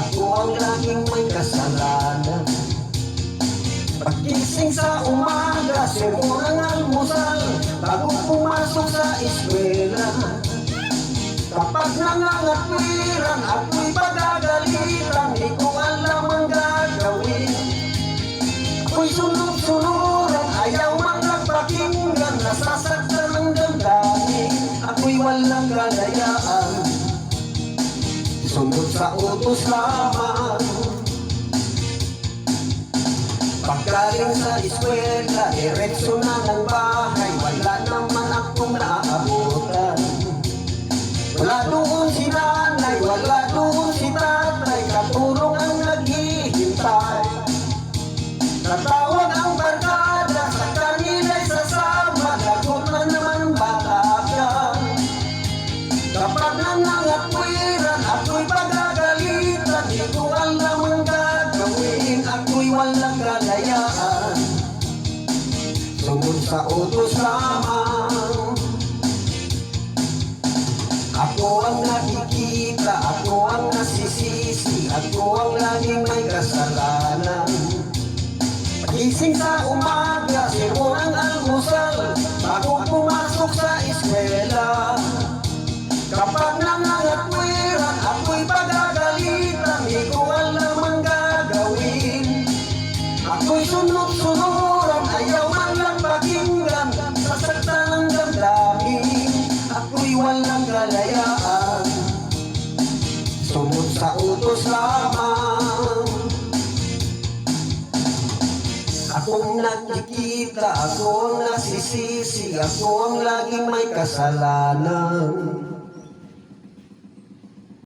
ako ang laging may kasalanan. Pagkising sa umaga, sermon ang almusal, bago pumasok sa eskwela. Kapag nangangatwiran, ako'y pagagalitan, di ko alam ang gagawin. Ako'y sunod-sunuran, ayaw man nagpakinggan, nasasaktan ang damdamin. Ako'y walang kalayaan, sunod sa utos lamang. Paggaling sa eskwela, diretso na ng bahay, wala naman akong naabutan. Wala doon si nanay, wala doon si tatay, katulong ang naghihintay. Natawag ang barkada, sa kanila'y sasama, lagot na naman bata ka. Kapag nangangatwiran, ako'y pagagalitan, di ko alam ang gagawin, ako'y walang kalayaan, sunod sa utos lamang. Ako ang nakikita, ako ang nasisisi, ako ang laging may kasalanan. Pagising sa umaga, sermon ang almusal, bago pumasok sa eskwela. Kapag nangangatwiran, ako'y pagagalitan, di ko alam ang gagawin. Ako'y sunod-sunuran, ayaw man lang pakinggan, sasaktan ang damdamin. Ako'y walang kalayaan, sunod sa utos lamang. Akong nakikita, ako ang nasisisi, ako ang laging may kasalanan.